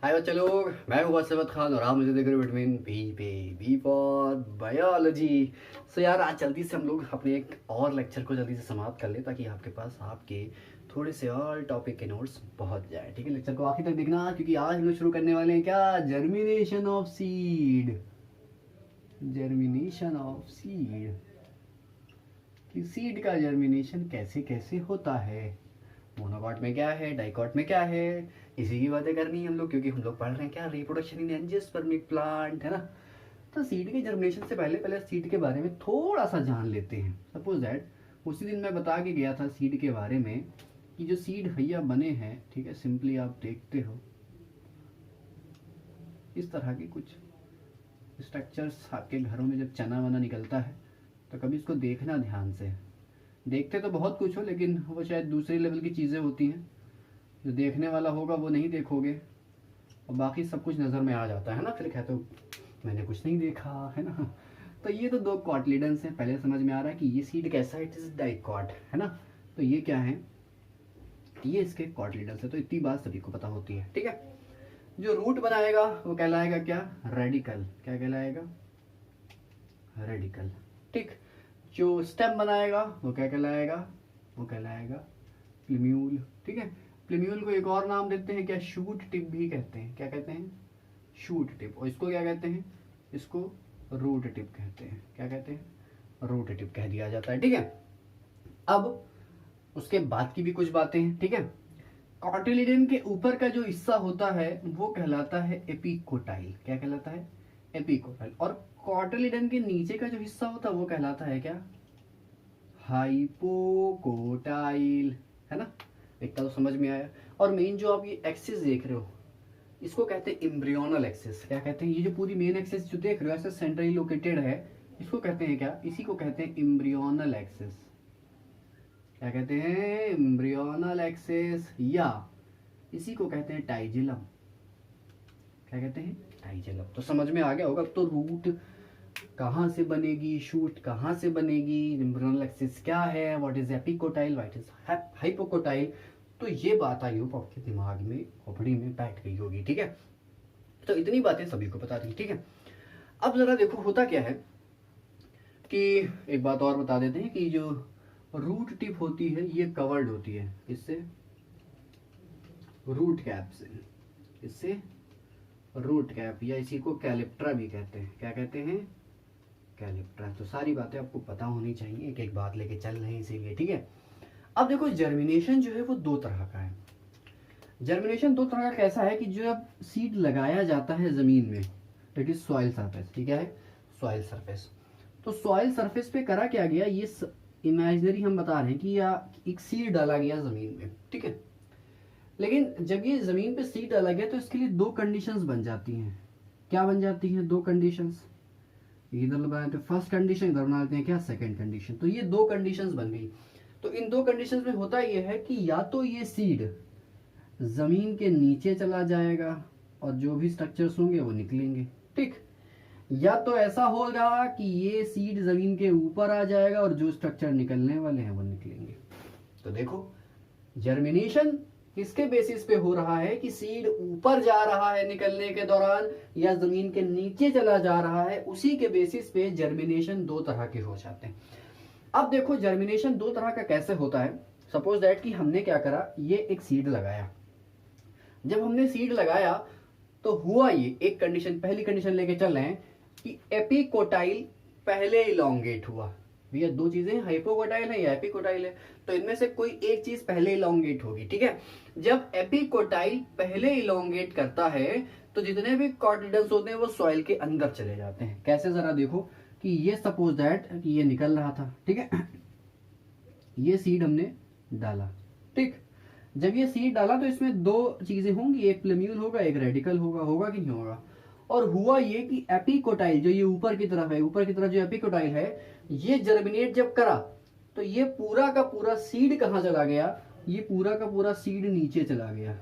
हाय बच्चे लोग, मैं हूँ वासिफ खान और आप मुझे देख रहे हो विटामिन बी पे बी फॉर बायोलॉजी। सो यार, आज जल्दी से हम लोग अपने एक और लेक्चर को जल्दी से समाप्त कर ले ताकि आपके पास आपके थोड़े से और टॉपिक के नोट्स पहुंच जाए। ठीक है, लेक्चर को आखिर तक देखना क्योंकि आज हम लोग शुरू करने वाले हैं क्या, germination of seed. Germination of seed कि सीड का जर्मिनेशन कैसे कैसे होता है, मोनोकॉट में क्या है, डाइकॉट में क्या है, इसी की बातें करनी है हम लोग क्योंकि हम लोग पढ़ रहे हैं क्या, रिप्रोडक्शन इन एंजियोस्पर्मिक प्लांट, है ना। तो सीड के जर्मिनेशन से पहले पहले सीड के बारे में थोड़ा सा जान लेते हैं। सपोज दैट उसी दिन मैं बता के गया था सीड के बारे में कि जो सीड भैया बने हैं, ठीक है, सिंपली आप देखते हो इस तरह के कुछ स्ट्रक्चर्स आपके घरों में जब चना वना निकलता है तो कभी इसको देखना ध्यान से। देखते तो बहुत कुछ हो लेकिन वो शायद दूसरे लेवल की चीज़ें होती हैं, जो देखने वाला होगा वो नहीं देखोगे और बाकी सब कुछ नज़र में आ जाता है ना, फिर कहते हो मैंने कुछ नहीं देखा, है ना। तो ये तो दो कॉटलिडन्स हैं, पहले समझ में आ रहा है कि ये सीड कैसा है, इट इज डाइकॉट, है ना। तो ये क्या है, ये इसके कॉटलिडन्स है, तो इतनी बात सभी को पता होती है। ठीक है, जो रूट बनाएगा वो कहलाएगा क्या, रेडिकल। क्या कहलाएगा, रेडिकल। ठीक, जो स्टेम बनाएगा वो क्या कहलाएगा, वो कहलाएगा प्लिम्यूल। ठीक है, प्लिम्यूल को एक और नाम देते हैं क्या, शूट टिप भी कहते हैं। क्या कहते हैं, शूट टिप। और इसको क्या कहते हैं, इसको रूट टिप कहते हैं। क्या कहते हैं, रूट टिप कह दिया जाता है। ठीक है, अब उसके बाद की भी कुछ बातें हैं। ठीक है, कॉटिलिडन के ऊपर का जो हिस्सा होता है वो कहलाता है एपिकोटाइल। क्या कहलाता है, एपिकोटाइल। और कॉटिलिडन के नीचे का जो हिस्सा होता है वो कहलाता है क्या, हाइपोकोटाइल, है ना। इतना तो समझ में आया। और मेन जो आप ये एक्सिस देख रहे हो इसको कहते हैं एम्ब्रियोनल एक्सिस। क्या कहते हैं, ये जो पूरी मेन एक्सिस जो देख रहे हो ऐसे सेंट्रली लोकेटेड है, इसको कहते हैं क्या, इसी को कहते हैं एम्ब्रियोनल एक्सिस। क्या कहते हैं, एम्ब्रियोनल एक्सिस, या इसी को कहते हैं टाइजिलम। क्या कहते हैं, टाइजिलम। तो समझ में आ गया होगा। तो रूट कहाँ से बनेगी, शूट कहाँ से बनेगी, एम्ब्रियोनल एक्सिस क्या है, what is epicotyl, what is hypocotyl. तो ये बात आई होप आपके दिमाग में, खोपड़ी में बैठ गई होगी। ठीक है, तो इतनी बातें सभी को पता थी। ठीक है, अब जरा देखो होता क्या है कि एक बात और बता देते हैं कि जो रूट टिप होती है ये कवर्ड होती है इससे, रूट कैप से, इससे रूट कैप, या इसी को कैलिप्ट्रा भी कहते हैं। क्या कहते हैं, कैलिप्ट्रा। तो सारी बातें आपको पता होनी चाहिए, एक एक बात लेके चल रहे हैं इसीलिए। ठीक है, अब देखो जर्मिनेशन जो है वो दो तरह का है। जर्मिनेशन दो तरह का कैसा है कि जो अब सीड लगाया जाता है जमीन में, इट इज सॉइल सरफेस। ठीक है, सॉइल सरफेस। तो सॉइल सरफेस पे करा क्या गया, ये इमेजिनरी हम बता रहे हैं कि या एक सीड डाला गया जमीन में। ठीक है, लेकिन जब ये जमीन पे सीड डाला गया तो इसके लिए दो कंडीशंस बन जाती हैं। क्या बन जाती हैं, दो कंडीशंस। इधर बनाते हैं फर्स्ट कंडीशन, इधर बनाते हैं क्या, सेकंड कंडीशन। तो ये दो कंडीशंस बन गई। तो इन दो कंडीशंस में होता ये है कि या तो ये सीड जमीन के नीचे चला जाएगा और जो भी स्ट्रक्चर्स होंगे वो निकलेंगे। ठीक, या तो ऐसा होगा कि ये सीड जमीन के ऊपर आ जाएगा और जो स्ट्रक्चर निकलने वाले हैं वो निकलेंगे। तो देखो जर्मिनेशन किसके बेसिस पे हो रहा है कि सीड ऊपर जा रहा है निकलने के दौरान या जमीन के नीचे चला जा रहा है, उसी के बेसिस पे जर्मिनेशन दो तरह के हो जाते हैं। अब देखो जर्मिनेशन दो तरह का कैसे होता है। सपोज दैट कि हमने क्या करा, ये एक सीड लगाया। जब हमने सीड लगाया तो हुआ ये, एक कंडीशन, पहली कंडीशन लेके चल रहे हैं कि एपिकोटाइल पहले इलोंगेट हुआ। भैया दो चीजें, हाइपोकोटाइल है या एपिकोटाइल है, तो इनमें से कोई एक चीज पहले इलोंगेट होगी। ठीक है, जब एपिकोटाइल पहले इलोंगेट करता है तो जितने भी कॉटिलिडन्स होते हैं वो सॉइल के अंदर चले जाते हैं। कैसे, जरा देखो कि ये सपोज दैट कि ये निकल रहा था। ठीक है, ये सीड हमने डाला। ठीक, जब ये सीड डाला तो इसमें दो चीजें होंगी, एक प्लेम्यूल होगा एक रेडिकल होगा। होगा कि नहीं होगा। और हुआ ये कि एपिकोटाइल जो ये ऊपर की तरफ है, ऊपर की तरफ जो एपिकोटाइल है, ये जर्मिनेट जब करा तो ये पूरा का पूरा सीड कहाँ चला गया, ये पूरा का पूरा सीड नीचे चला गया।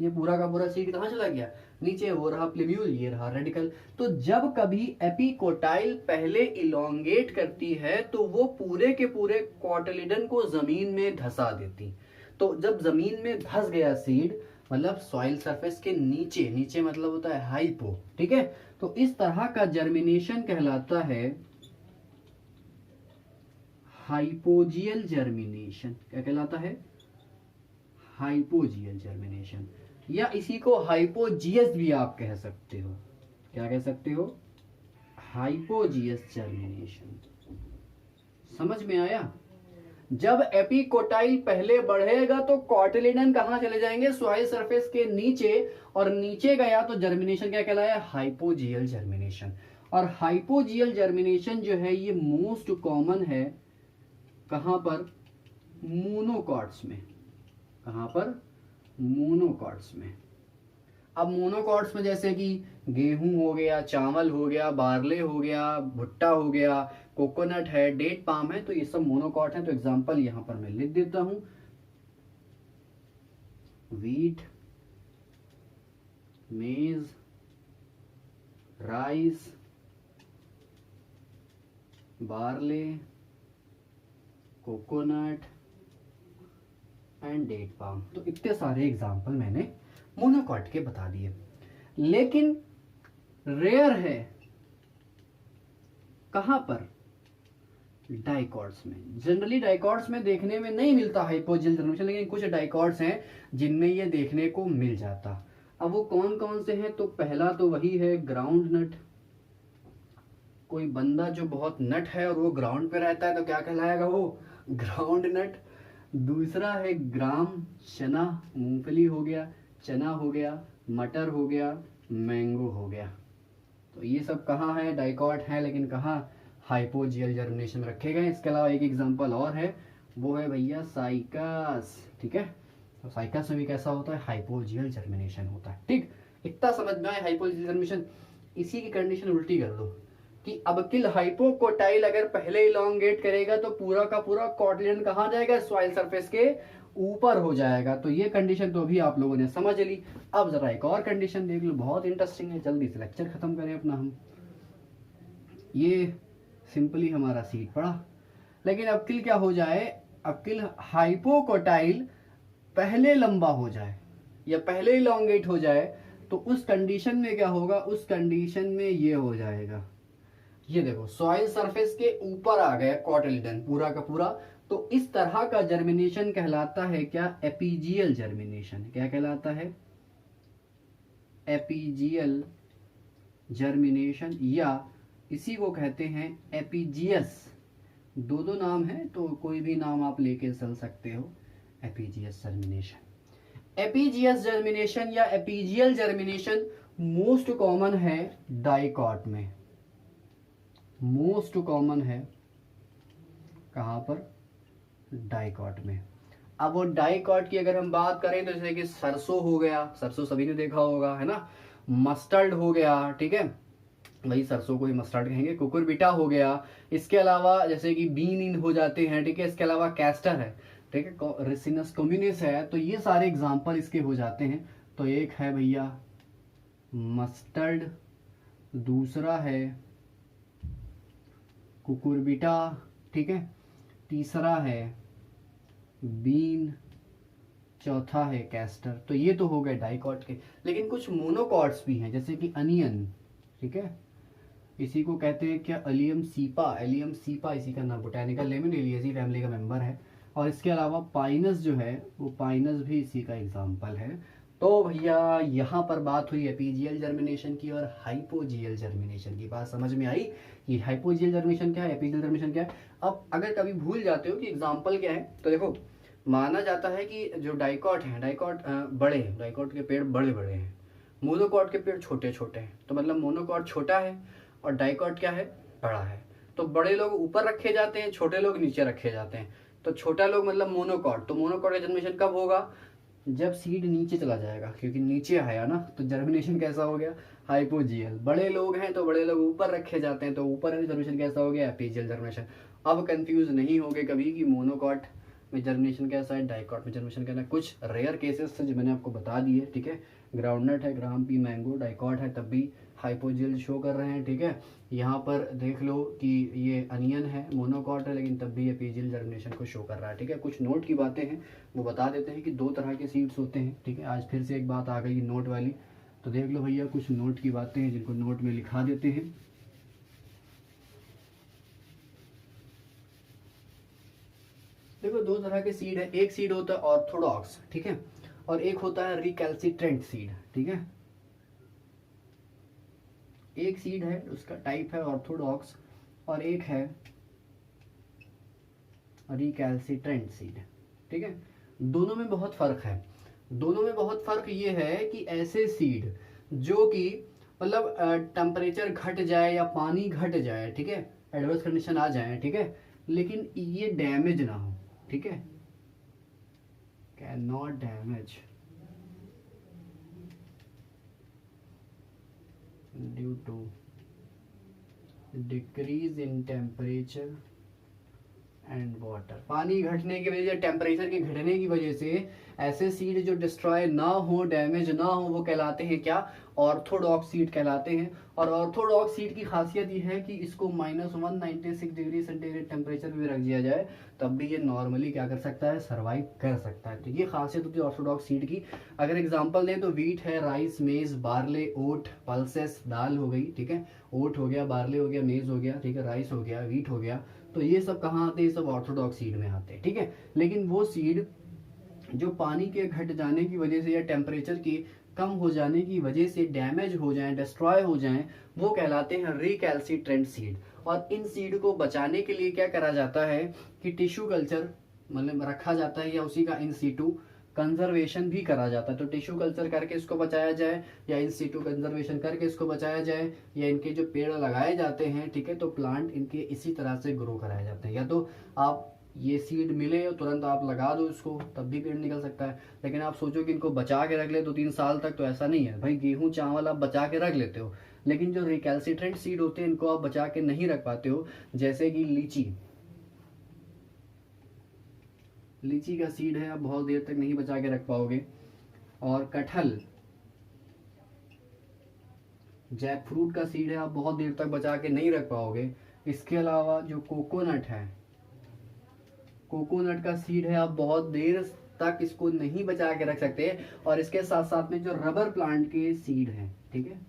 ये पूरा का पूरा सीड कहाँ चला गया, नीचे। वो रहा प्लेम्यूल, ये रहा रेडिकल। तो जब कभी एपिकोटाइल पहले इलोंगेट करती है तो वो पूरे के पूरे कॉटिलिडन को जमीन में धसा देती। तो जब जमीन में धस गया सीड मतलब सॉइल सरफेस के नीचे, नीचे मतलब होता है हाइपो, ठीक है। तो इस तरह का जर्मिनेशन कहलाता है हाइपोजियल जर्मिनेशन। क्या कहलाता है? हाइपोजियल जर्मिनेशन, या इसी को हाइपोजियस भी आप कह सकते हो। क्या कह सकते हो? हाइपोजियस जर्मिनेशन। समझ में आया? जब एपिकोटाइल पहले बढ़ेगा तो कॉटिलिडन कहां चले जाएंगे? सॉइल सरफेस के नीचे, और नीचे गया तो जर्मिनेशन क्या कहलाया? Hypogeal germination. और हाइपोजियल जर्मिनेशन जो है ये मोस्ट कॉमन है कहां पर? मोनोकॉट्स में। कहां पर? मोनोकॉट्स में। अब मोनोकॉट्स में जैसे कि गेहूं हो गया, चावल हो गया, बार्ले हो गया, भुट्टा हो गया, कोकोनट है, डेट पाम है, तो ये सब मोनोकॉट है। तो एग्जांपल यहां पर मैं लिख देता हूं, wheat, maize, rice, barley, coconut and date palm. तो इतने सारे एग्जांपल मैंने मोनोकॉट के बता दिए। लेकिन रेयर है कहां पर? डाइकॉट्स में। जनरली डाइकॉट्स में देखने में नहीं मिलता हाइपोजियल जर्मिनेशन, लेकिन कुछ डाइकॉट्स हैं जिनमें ये देखने को मिल जाता। अब वो कौन कौन से हैं? तो पहला तो वही है ग्राउंड नट। कोई बंदा जो बहुत नट है और वो ग्राउंड पे रहता है तो क्या कहलाएगा वो? Groundnut. दूसरा है ग्राम चना, मूंगफली हो गया, चना हो गया, मटर हो गया, मैंगो हो गया। तो ये सब कहाँ है? डाइकॉट है, लेकिन कहाँ? हाइपोजियल जर्मिनेशन में रखे गए। इसके अलावा एक एग्जांपल और है, वो है भैया साइकस, ठीक है। तो साइकस में भी कैसा होता है? हाइपोजियल जर्मिनेशन होता है, ठीक। इतना समझ में आए हाइपोजियल जर्मिनेशन। इसी की कंडीशन उल्टी कर दो कि अबकिल हाइपोकोटाइल अगर पहले इलोंगेट करेगा तो पूरा का पूरा कॉटिलिडन कहाँ जाएगा? सॉइल सरफेस के ऊपर हो जाएगा। तो ये कंडीशन तो अभी आप लोगों ने समझ ली। अब जरा एक और कंडीशन देख लो, बहुत इंटरेस्टिंग है। जल्दी से लेक्चर खत्म करें अपना हम। ये सिंपली हमारा सीट पड़ा, लेकिन अबकिल क्या हो जाए? अबकिल हाइपोकोटाइल पहले लंबा हो जाए या पहले इलोंगेट हो जाए, तो उस कंडीशन में क्या होगा? उस कंडीशन में ये हो जाएगा, ये देखो सॉइल सरफेस के ऊपर आ गया कॉटिलिडन पूरा का पूरा। तो इस तरह का जर्मिनेशन कहलाता है क्या? Epigeal germination. क्या कहलाता है? एपीजियल जर्मिनेशन, या इसी को कहते हैं एपीजियस। दो दो नाम है, तो कोई भी नाम आप लेके चल सकते हो। एपीजियस जर्मिनेशन, एपीजियस जर्मिनेशन या एपीजियल जर्मिनेशन मोस्ट कॉमन है डाइकॉट में। मोस्ट कॉमन है कहां पर? डाइकॉट में। अब वो डाइकॉट की अगर हम बात करें तो जैसे कि सरसों हो गया, सरसों सभी ने देखा होगा, है ना। मस्टर्ड हो गया, ठीक है, वही सरसों को ही मस्टर्ड कहेंगे। कुकुरबिटा हो गया। इसके अलावा जैसे कि बीन इन हो जाते हैं, ठीक है। इसके अलावा कैस्टर है, ठीक है, रिसिनस कम्युनिस है। तो ये सारे एग्जाम्पल इसके हो जाते हैं। तो एक है भैया मस्टर्ड, दूसरा है कुकुरबिटा, ठीक है, तीसरा है बीन, चौथा है कैस्टर। तो ये तो हो गए डाइकॉट के। लेकिन कुछ मोनोकॉट्स भी हैं, जैसे कि अनियन, ठीक है, इसी को कहते हैं क्या? Allium cepa. एलियम सीपा इसी का नाम, बोटेनिकल नेम, एलियेसी फैमिली का मेंबर है। और इसके अलावा पाइनस जो है, वो पाइनस भी इसी का एग्जाम्पल है। तो भैया यहाँ पर बात हुई एपीजियल जर्मिनेशन की और हाइपोजियल जर्मिनेशन की। बात समझ में आई कि हाइपोजियल जर्मिनेशन क्या है, एपीजियल जर्मिनेशन क्या है। अब अगर कभी भूल जाते हो कि एग्जाम्पल क्या है, तो देखो माना जाता है कि जो डाइकॉट है, डाइकॉट बड़े, डाइकॉट के पेड़ बड़े बड़े हैं, मोनोकॉट के पेड़ छोटे छोटे हैं। तो मतलब मोनोकॉट छोटा है और डाइकॉट क्या है? बड़ा है। तो बड़े लोग ऊपर रखे जाते हैं, छोटे लोग नीचे रखे जाते हैं। तो छोटा लोग मतलब मोनोकॉट। तो मोनोकॉट का जर्मिनेशन कब होगा? जब सीड नीचे चला जाएगा, क्योंकि नीचे आया ना, तो जर्मिनेशन कैसा हो गया? हाइपोजियल। बड़े लोग हैं तो बड़े लोग ऊपर रखे जाते हैं, तो ऊपर जर्मिनेशन कैसा हो गया? Epigeal germination. अब कंफ्यूज नहीं होगे कभी कि मोनोकॉट में जर्मिनेशन कैसा है, डाइकॉट में जर्मिनेशन कैसा है। कुछ रेयर केसेस थे जो मैंने आपको बता दिए, ठीक है। ग्राउंडनट है, ग्राम पी मैंगो, डाइकॉट है तब भी हाइपोजिल शो कर रहे हैं, ठीक है। यहाँ पर देख लो कि ये अनियन है, मोनोकॉट है, लेकिन तब भी ये पीजिल जर्मिनेशन को शो कर रहा है, ठीक है। कुछ नोट की बातें हैं वो बता देते हैं कि 2 तरह के सीड्स होते हैं, ठीक है। आज फिर से एक बात आ गई नोट वाली, तो देख लो भैया कुछ नोट की बातें हैं जिनको नोट में लिखा देते हैं। देखो 2 तरह के सीड है, एक सीड होता है ऑर्थोडॉक्स, ठीक है, और एक होता है रिकैल्सिट्रेंट सीड, ठीक है। एक सीड है उसका टाइप है ऑर्थोडॉक्स और एक है रिकैल्सिट्रेंट सीड, ठीक है। दोनों में बहुत फर्क है। दोनों में बहुत फर्क ये है कि ऐसे सीड जो कि मतलब टेम्परेचर घट जाए या पानी घट जाए, ठीक है, एडवर्स कंडीशन आ जाए, ठीक है, लेकिन ये डैमेज ना हो, ठीक है, can not damage due to decrease in temperature and water. पानी घटने की वजह से, टेम्परेचर के घटने की वजह से ऐसे सीड जो डिस्ट्रॉय ना हो, डैमेज ना हो, वो कहलाते हैं क्या, ऑर्थोडॉक्स सीड कहलाते हैं। और ऑर्थोडॉक्स सीड की खासियत ये है कि इसको -196 डिग्री सेंटीग्रेड टेम्परेचर में रख दिया जाए तब भी ये नॉर्मली क्या कर सकता है, सर्वाइव कर सकता है। तो ये खासियत होती है ऑर्थोडॉक्स सीड की। अगर एग्जांपल दें तो वीट है, राइस, मेज, बार्ले, ओट, पल्सेस, दाल हो गई, ठीक है, ओट हो गया, बार्ले हो गया, मेज हो गया, ठीक है, राइस हो गया, वीट हो गया, तो ये सब कहाँ आते हैं, ये सब ऑर्थोडॉक्स सीड में आते हैं, ठीक है। लेकिन वो सीड जो पानी के घट जाने की वजह से या टेम्परेचर की कम हो जाने की वजह से डैमेज हो जाएं, डिस्ट्रॉय हो जाएं, वो कहलाते हैं रिकैल्सिट्रेंट सीड। और इन सीड को बचाने के लिए क्या करा जाता है कि टिश्यू कल्चर मतलब रखा जाता है या उसी का इन सीटू कंजर्वेशन भी करा जाता है। तो टिश्यू कल्चर करके इसको बचाया जाए या इन सीटू कंजर्वेशन करके इसको बचाया जाए, या इनके जो पेड़ लगाए जाते हैं, ठीक है, तो प्लांट इनके इसी तरह से ग्रो कराए जाते हैं। या तो आप ये सीड मिले और तुरंत आप लगा दो इसको, तब भी पेड़ निकल सकता है। लेकिन आप सोचो कि इनको बचा के रख ले 2-3 साल तक, तो ऐसा नहीं है भाई। गेहूं चावल आप बचा के रख लेते हो, लेकिन जो रिकैल्सिट्रेंट सीड होते हैं इनको आप बचा के नहीं रख पाते हो। जैसे कि लीची, लीची का सीड है, आप बहुत देर तक नहीं बचा के रख पाओगे। और कटहल, जैक फ्रूट का सीड है, आप बहुत देर तक बचा के नहीं रख पाओगे। इसके अलावा जो कोकोनट है, कोकोनट का सीड है, आप बहुत देर तक इसको नहीं बचा के रख सकते। और इसके साथ साथ में जो रबर प्लांट के सीड हैं, ठीक है,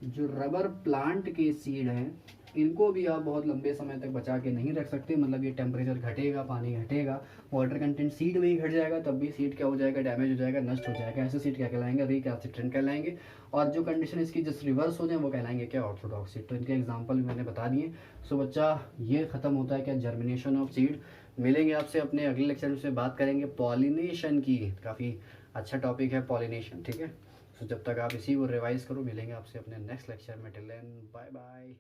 जो रबर प्लांट के सीड हैं इनको भी आप बहुत लंबे समय तक बचा के नहीं रख सकते। मतलब ये टेम्परेचर घटेगा, पानी घटेगा, वाटर कंटेंट सीड में ही घट जाएगा, तब भी सीड क्या हो जाएगा, डैमेज हो जाएगा, नष्ट हो जाएगा। ऐसे सीड क्या कहलाएंगे, रिकैल्सिट्रेंट कहलाएंगे। और जो कंडीशन इसकी जस्ट रिवर्स हो जाए वो कहलाएंगे क्या, ऑर्थोडॉक्स सीड। तो इनके एग्जाम्पल भी मैंने बता दिए। सो बच्चा ये खत्म होता है क्या, जर्मिनेशन ऑफ सीड। मिलेंगे आपसे अपने अगले लेक्चर में, बात करेंगे पॉलिनेशन की। काफ़ी अच्छा टॉपिक है पॉलिनेशन, ठीक है। तो जब तक आप इसी को रिवाइज करो, मिलेंगे आपसे अपने नेक्स्ट लेक्चर में। Till then bye bye.